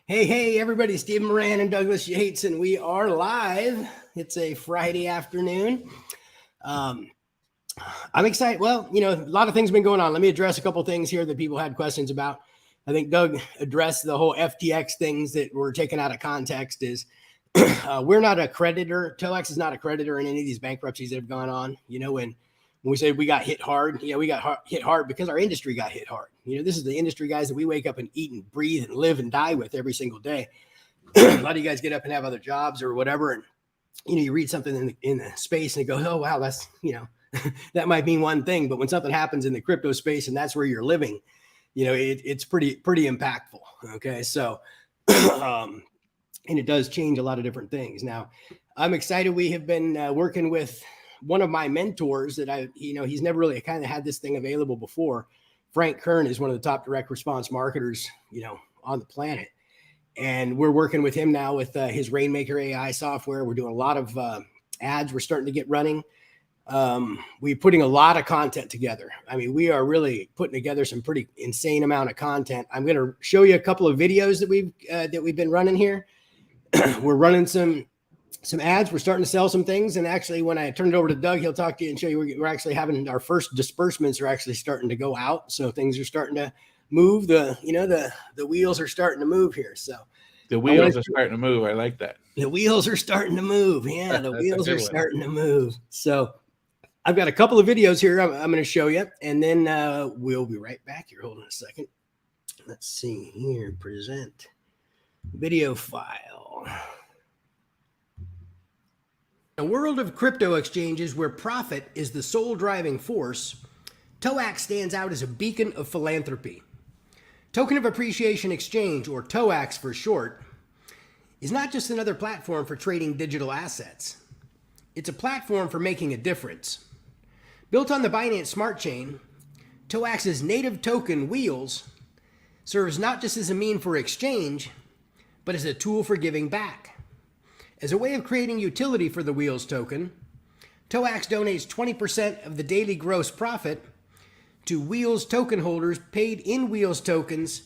Hey, everybody, Stephen Moran and Douglas Yates, and we are live. It's a Friday afternoon. I'm excited. Well, a lot of things have been going on. Let me address a couple of things here that people had questions about. I think Doug addressed the whole FTX things that were taken out of context is we're not a creditor. TOAX is not a creditor in any of these bankruptcies that have gone on. When we say we got hit hard, we got hit hard because our industry got hit hard. This is the industry guys that we wake up and eat and breathe and live and die with every single day. A lot of you guys get up and have other jobs or whatever. And, you read something in the space and you go, oh, wow, that's, that might mean one thing. But when something happens in the crypto space and that's where you're living, it's pretty impactful. Okay. So, and it does change a lot of different things. Now, I'm excited. We have been working with one of my mentors that he's never really kind of had this thing available before. Frank Kern is one of the top direct response marketers, on the planet. And we're working with him now with his Rainmaker AI software. We're doing a lot of ads. We're starting to get running. We're putting a lot of content together. I mean, we are really putting together some pretty insane amount of content. I'm going to show you a couple of videos that we've been running here. We're running some ads. We're starting to sell some things. And actually, when I turn it over to Doug, he'll talk to you and show you we're actually having our first disbursements are actually starting to go out. So things are starting to move. The wheels are starting to move here. So the wheels are starting to move. I like that. The wheels are starting to move. Yeah, the wheels are starting to move. So I've got a couple of videos here I'm going to show you, and then we'll be right back here. Hold on a second. Let's see here. Present video file. In a world of crypto exchanges where profit is the sole driving force, TOAX stands out as a beacon of philanthropy. Token of Appreciation Exchange, or TOAX for short, is not just another platform for trading digital assets. It's a platform for making a difference. Built on the Binance Smart Chain, TOAX's native token, Wheels, serves not just as a mean for exchange, but as a tool for giving back. As a way of creating utility for the Wheels token, TOAX donates 20% of the daily gross profit to Wheels token holders paid in Wheels tokens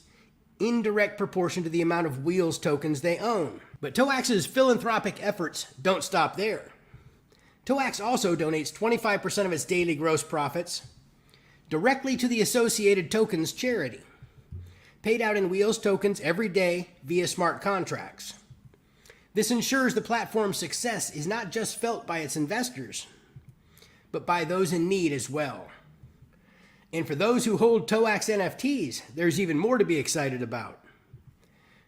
in direct proportion to the amount of Wheels tokens they own. But TOAX's philanthropic efforts don't stop there. TOAX also donates 25% of its daily gross profits directly to the Associated Tokens charity, paid out in Wheels tokens every day via smart contracts. This ensures the platform's success is not just felt by its investors, but by those in need as well. And for those who hold TOAX NFTs, there's even more to be excited about.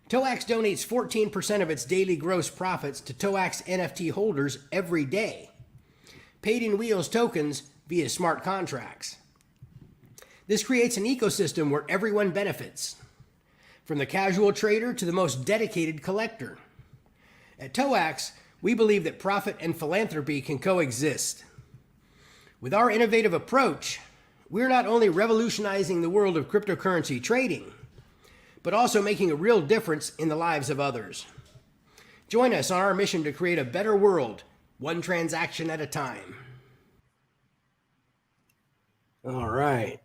TOAX donates 14% of its daily gross profits to TOAX NFT holders every day, paid in Wheels tokens via smart contracts. This creates an ecosystem where everyone benefits, from the casual trader to the most dedicated collector. At TOAX, we believe that profit and philanthropy can coexist. With our innovative approach, we're not only revolutionizing the world of cryptocurrency trading, but also making a real difference in the lives of others. Join us on our mission to create a better world, one transaction at a time. All right.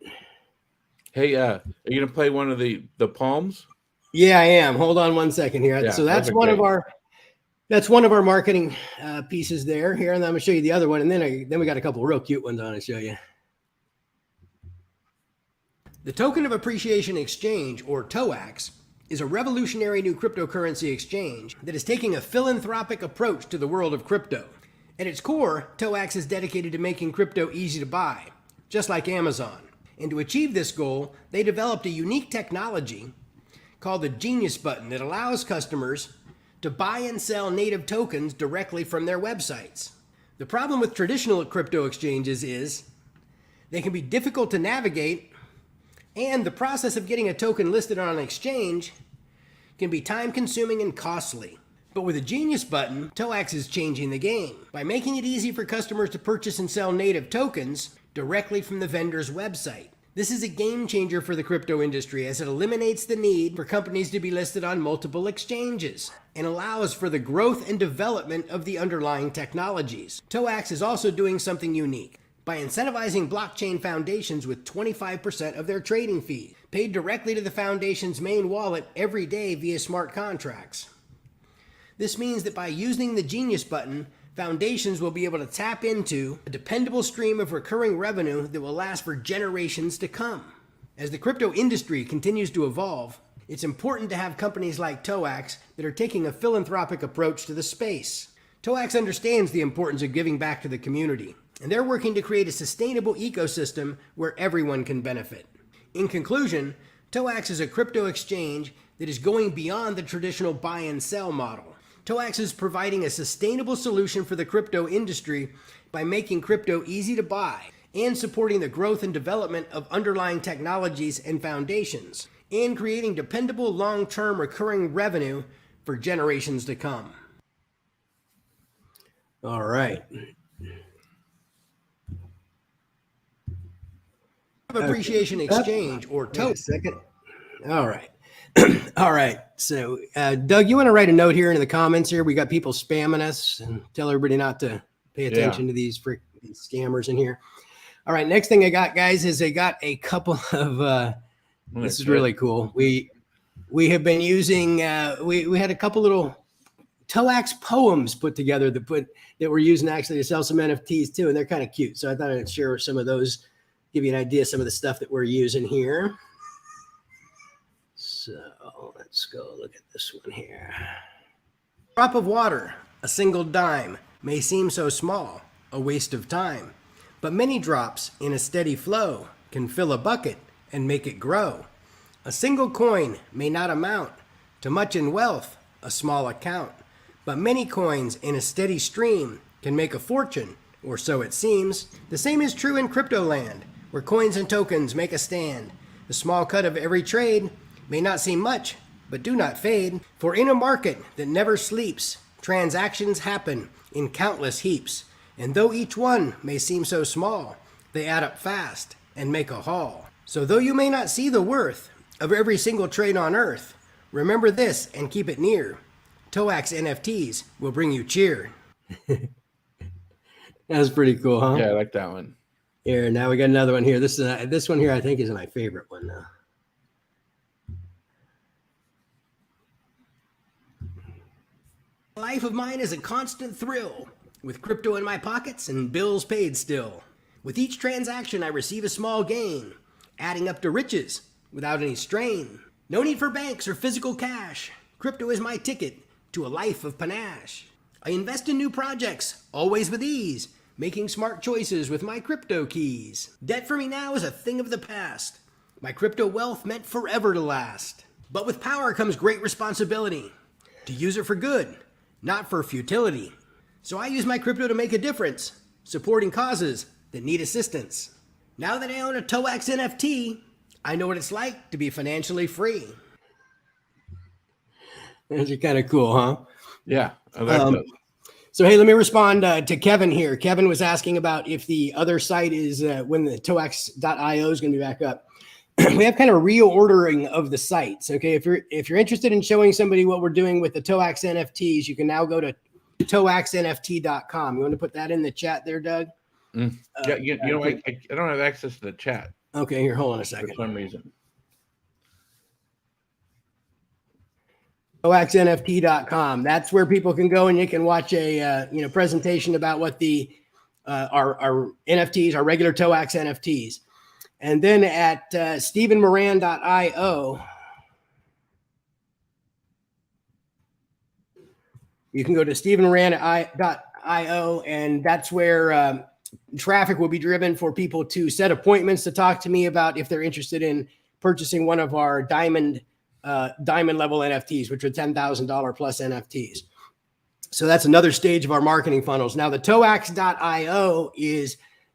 Hey, are you going to play one of the palms? Yeah, I am. Hold on one second here. Yeah, so that's one of our marketing pieces there. Here, and I'm going to show you the other one, and then we got a couple of real cute ones I want to show you. The Token of Appreciation Exchange, or TOAX, is a revolutionary new cryptocurrency exchange that is taking a philanthropic approach to the world of crypto. At its core, TOAX is dedicated to making crypto easy to buy, just like Amazon. And to achieve this goal, they developed a unique technology called the Genius Button that allows customers to buy and sell native tokens directly from their websites. The problem with traditional crypto exchanges is they can be difficult to navigate, and the process of getting a token listed on an exchange can be time-consuming and costly. But with a Genius Button, TOAX is changing the game by making it easy for customers to purchase and sell native tokens directly from the vendor's website. This is a game changer for the crypto industry as it eliminates the need for companies to be listed on multiple exchanges and allows for the growth and development of the underlying technologies. TOAX is also doing something unique. by incentivizing blockchain foundations with 25% of their trading fee, paid directly to the foundation's main wallet every day via smart contracts. This means that by using the Genius button, foundations will be able to tap into a dependable stream of recurring revenue that will last for generations to come. As the crypto industry continues to evolve, it's important to have companies like TOAX that are taking a philanthropic approach to the space. TOAX understands the importance of giving back to the community, and they're working to create a sustainable ecosystem where everyone can benefit. In conclusion, TOAX is a crypto exchange that is going beyond the traditional buy and sell model. TOAX is providing a sustainable solution for the crypto industry by making crypto easy to buy and supporting the growth and development of underlying technologies and foundations, and creating dependable long-term recurring revenue for generations to come. All right. Appreciation Exchange, or TOAX. Second. All right. All right. So, Doug, you want to write a note here in the comments here? We got people spamming us, and tell everybody not to pay attention to these scammers in here. All right. Next thing I got, guys, is I got a couple of, this is really cool. We have been using, we had a couple little TOAX poems put together that we're using actually to sell some NFTs too. And they're kind of cute. So I thought I'd share some of those, give you an idea of some of the stuff that we're using here. So let's go look at this one here. Drop of water, a single dime, may seem so small, a waste of time. But many drops in a steady flow can fill a bucket and make it grow. A single coin may not amount to much in wealth, a small account. But many coins in a steady stream can make a fortune, or so it seems. The same is true in crypto land, where coins and tokens make a stand. The small cut of every trade may not seem much, but do not fade. For in a market that never sleeps, transactions happen in countless heaps. And though each one may seem so small, they add up fast and make a haul. So though you may not see the worth of every single trade on earth, remember this and keep it near. TOAX NFTs will bring you cheer. That's pretty cool, huh? Yeah, I like that one. Here, now we got another one here. This one here I think is my favorite one now. Life of mine is a constant thrill, with crypto in my pockets and bills paid still. With each transaction I receive a small gain, adding up to riches without any strain. No need for banks or physical cash. Crypto is my ticket to a life of panache. I invest in new projects, always with ease, making smart choices with my crypto keys. Debt for me now is a thing of the past. My crypto wealth meant forever to last. But with power comes great responsibility. To use it for good, not for futility. So I use my crypto to make a difference, supporting causes that need assistance. Now that I own a TOAX NFT, I know what it's like to be financially free. Those are kind of cool, huh? Yeah, I like those. So, hey, let me respond to Kevin here. Kevin was asking about if the other site is, when the TOAX.io is going to be back up. We have kind of a reordering of the sites. Okay, if you're interested in showing somebody what we're doing with the TOAX NFTs, you can now go to TOAXNFT.com. You want to put that in the chat there, Doug? Yeah, you know, I don't have access to the chat. Okay, here, hold on a second. For some reason. TOAXNFT.com. That's where people can go and you can watch a presentation about what the our NFTs, our regular TOAX NFTs. And then at StephenMoran.io, you can go to StephenMoran.io, and that's where traffic will be driven for people to set appointments to talk to me about if they're interested in purchasing one of our diamond level NFTs, which are $10,000 plus NFTs. So that's another stage of our marketing funnels. Now the TOAX.io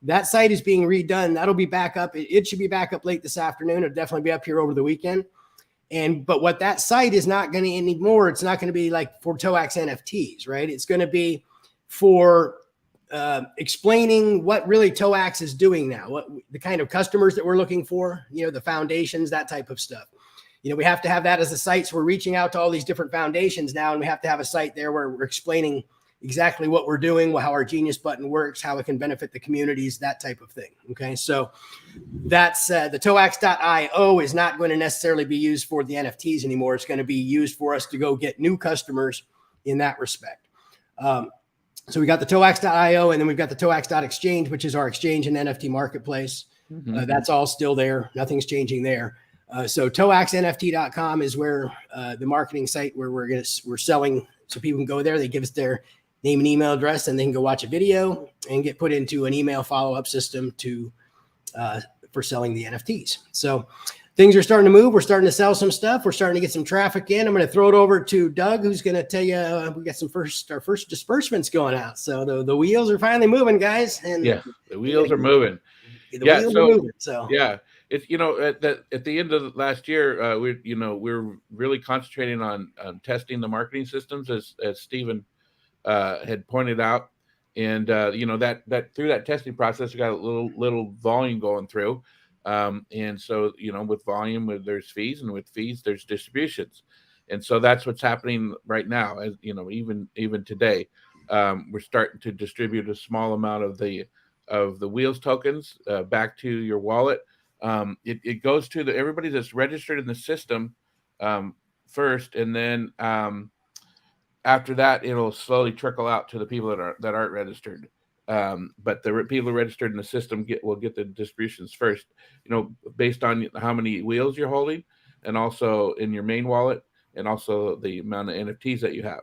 that site is being redone. That'll be back up. It should be back up late this afternoon. It'll definitely be up here over the weekend. But what that site is not going to anymore, it's not going to be like for TOAX NFTs, right? It's going to be for explaining what really TOAX is doing now, what the kind of customers that we're looking for, the foundations, that type of stuff. We have to have that as a site. So we're reaching out to all these different foundations now, and we have to have a site there where we're explaining exactly what we're doing, how our Genius button works, how it can benefit the communities, that type of thing. Okay, so that's the TOAX.io is not going to necessarily be used for the NFTs anymore. It's going to be used for us to go get new customers in that respect. So we got the TOAX.io, and then we've got the TOAX.exchange, which is our exchange and NFT marketplace. That's all still there. Nothing's changing there. So TOAXNFT.com is where the marketing site where we're selling, so people can go there. They give us their name and email address, and they can go watch a video and get put into an email follow-up system for selling the NFTs. So things are starting to move. We're starting to sell some stuff. We're starting to get some traffic in. I'm going to throw it over to Doug, who's going to tell you we got our first disbursements going out. So the wheels are finally moving, guys. And yeah, the wheels are moving. The wheels are moving. So yeah, it's at the end of last year, we're really concentrating on testing the marketing systems, as Stephen had pointed out, and that through that testing process, we got a little volume going through, and so with volume, there's fees, and with fees, there's distributions, and so that's what's happening right now. As even today, we're starting to distribute a small amount of the wheels tokens back to your wallet. It goes to everybody that's registered in the system first, and then after that, it'll slowly trickle out to the people that aren't registered. But the people registered in the system will get the distributions first, based on how many wheels you're holding, and also in your main wallet, and also the amount of NFTs that you have.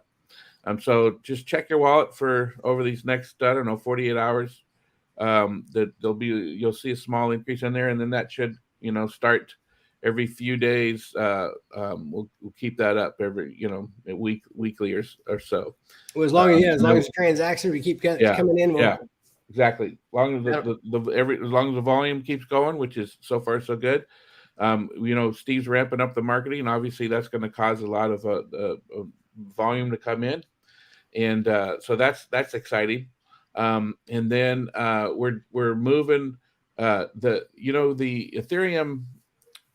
So just check your wallet for over these next 48 hours. That you'll see a small increase in there, and then that should start every few days. We'll keep that up every weekly or so. Well, as long as the transactions we keep coming in. Yeah, exactly. As long as as long as the volume keeps going, which is so far so good. Steve's ramping up the marketing, and obviously that's going to cause a lot of volume to come in, and so that's exciting. And then we're moving the Ethereum.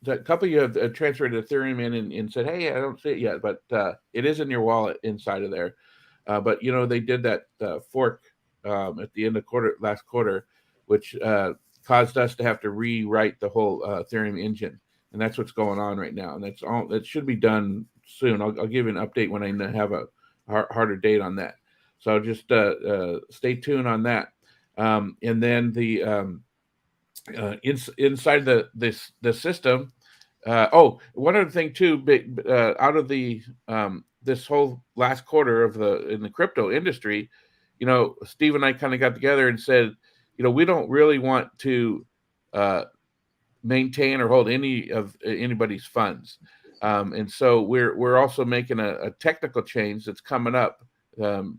The couple you have transferred Ethereum in and said, "Hey, I don't see it yet, but it is in your wallet inside of there." But they did that fork at the end of last quarter, which caused us to have to rewrite the whole Ethereum engine, and that's what's going on right now. And that should be done soon. I'll give you an update when I have a harder date on that. So just stay tuned on that. And then the inside the system. One other thing too, out of the this whole last quarter in the crypto industry, Steve and I kind of got together and said, we don't really want to maintain or hold any of anybody's funds, and so we're also making a technical change that's coming up through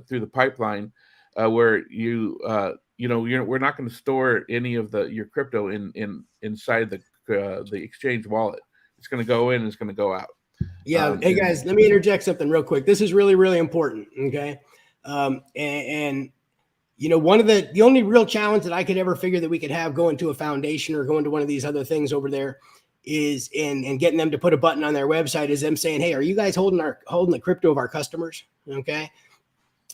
the pipeline, where we're not going to store any of your crypto inside the exchange wallet. It's going to go in and it's going to go out. Yeah. Hey guys, let me interject something real quick. This is really, really important. Okay. One of the only real challenge that I could ever figure that we could have going to a foundation or going to one of these other things over there is and getting them to put a button on their website is them saying, "Hey, are you guys holding the crypto of our customers?" Okay.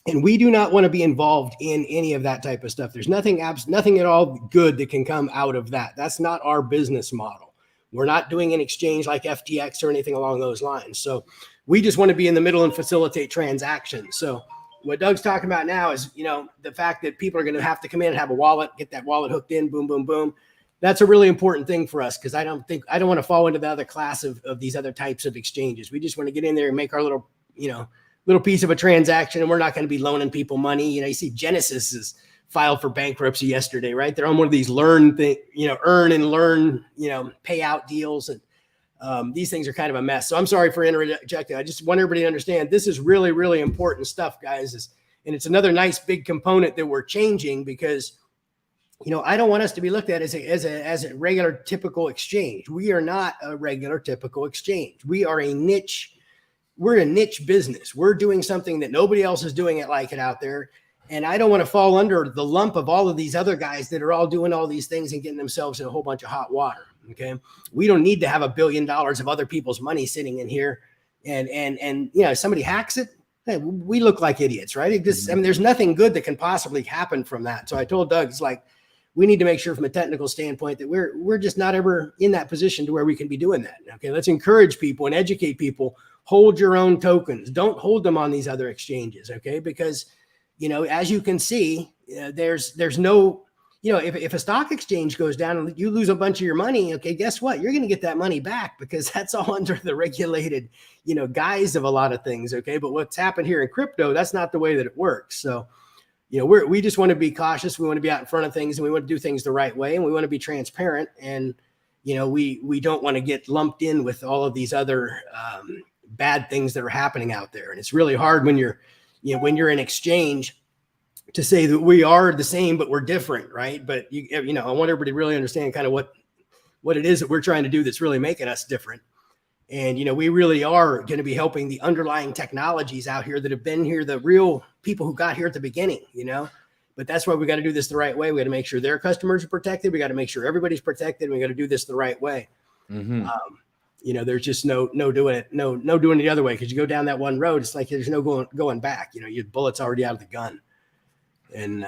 And we do not want to be involved in any of that type of stuff. There's nothing at all good that can come out of that. That's not our business model. We're not doing an exchange like FTX or anything along those lines. So we just want to be in the middle and facilitate transactions. So what Doug's talking about now is, the fact that people are going to have to come in and have a wallet, get that wallet hooked in, boom, boom, boom. That's a really important thing for us, because I don't want to fall into the other class of these other types of exchanges. We just want to get in there and make our little piece of a transaction, and we're not going to be loaning people money. You see Genesis is filed for bankruptcy yesterday, right? They're on one of these earn and learn, payout deals. And these things are kind of a mess. So I'm sorry for interjecting. I just want everybody to understand this is really, really important stuff, guys. And it's another nice big component that we're changing, because, I don't want us to be looked at as a regular typical exchange. We are not a regular typical exchange. We are a niche. We're a niche business. We're doing something that nobody else is doing it like it out there. And I don't want to fall under the lump of all of these other guys that are all doing all these things and getting themselves in a whole bunch of hot water. Okay. We don't need to have $1 billion of other people's money sitting in here. And somebody hacks it. hey, we look like idiots, right? It just, I mean, there's nothing good that can possibly happen from that. So I told Doug, it's like, we need to make sure from a technical standpoint that we're just not ever in that position to where we can be doing that. Okay, let's encourage people and educate people. Hold your own tokens. Don't hold them on these other exchanges. Okay, because as you can see, there's no, if a stock exchange goes down and you lose a bunch of your money, okay, guess what? You're going to get that money back because that's all under the regulated, guise of a lot of things. Okay, but what's happened here in crypto, that's not the way that it works. So we just want to be cautious. We want to be out in front of things, and we want to do things the right way, and we want to be transparent. And we don't want to get lumped in with all of these other bad things that are happening out there. And it's really hard when you're in exchange to say that we are the same but we're different, right? But I want everybody to really understand kind of what it is that we're trying to do that's really making us different. And, we really are going to be helping the underlying technologies out here that have been here, the real people who got here at the beginning, but that's why we got to do this the right way. We got to make sure their customers are protected. We got to make sure everybody's protected. We got to do this the right way. Mm-hmm. There's just no doing it the other way. Cause you go down that one road, it's like, there's no going back, your bullet's already out of the gun, and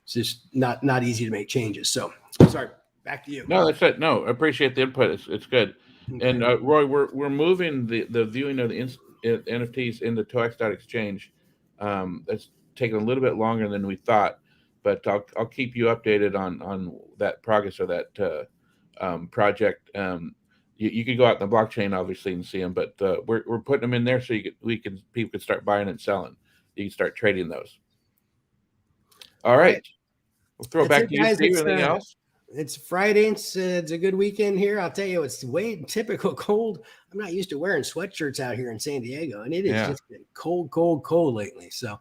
it's just not easy to make changes. So sorry, back to you. No, that's it. No, I appreciate the input. It's good. Okay. And Roy, we're moving the viewing of the NFTs into TOAX.exchange. That's taken a little bit longer than we thought, but I'll keep you updated on that progress of that project. You could go out in the blockchain obviously and see them, but we're putting them in there so people can start buying and selling. You can start trading those. All right. We'll throw it back to you, Steve. Anything else? It's Friday. It's a good weekend here. I'll tell you, it's way typical cold. I'm not used to wearing sweatshirts out here in San Diego, and it is just been cold lately. So,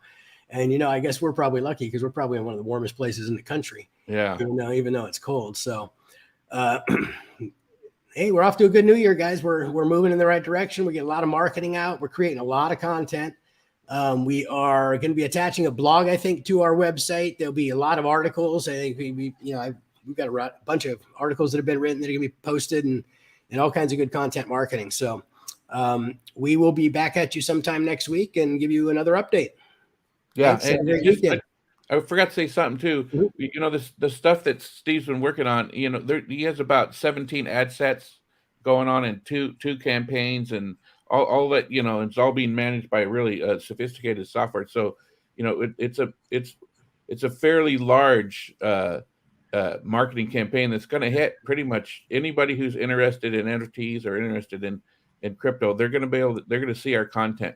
and I guess we're probably lucky because we're probably in one of the warmest places in the country. Yeah. Even though it's cold. So, hey, we're off to a good new year, guys. We're moving in the right direction. We get a lot of marketing out. We're creating a lot of content. We are going to be attaching a blog, I think, to our website. There'll be a lot of articles. I think we've got a bunch of articles that have been written that are going to be posted and all kinds of good content marketing. So we will be back at you sometime next week and give you another update. Yeah. And I forgot to say something too. Mm-hmm. The stuff that Steve's been working on, he has about 17 ad sets going on in two campaigns, and all that, it's all being managed by really sophisticated software. So, it's a fairly large marketing campaign that's going to hit pretty much anybody who's interested in NFTs or interested in crypto. They're going to see our content,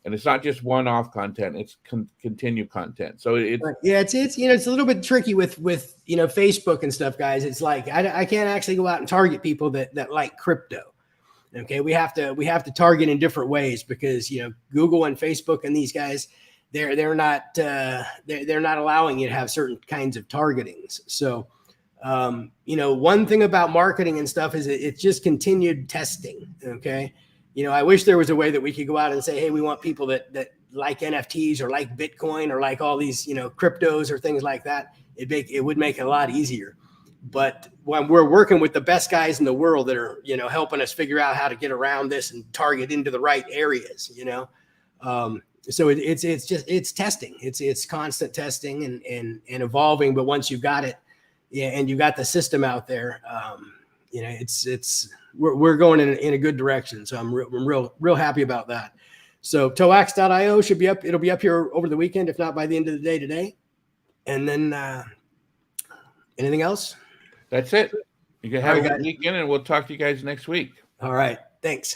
and it's not just one-off content; it's continued content. So it's a little bit tricky with Facebook and stuff, guys. It's like I can't actually go out and target people that like crypto. Okay, we have to target in different ways because Google and Facebook and these guys, they're not allowing you to have certain kinds of targetings. So one thing about marketing and stuff is it's just continued testing. Okay, I wish there was a way that we could go out and say, hey, we want people that like NFTs or like Bitcoin or like all these cryptos or things like that. It would make it a lot easier. But when we're working with the best guys in the world that are, helping us figure out how to get around this and target into the right areas, so it's testing. It's constant testing and evolving. But once you've got it, and you got the system out there, we're going in a good direction. So I'm real happy about that. So TOAX.io should be up. It'll be up here over the weekend, if not by the end of the day today. And then anything else? That's it. You can have a good weekend, and we'll talk to you guys next week. All right. Thanks.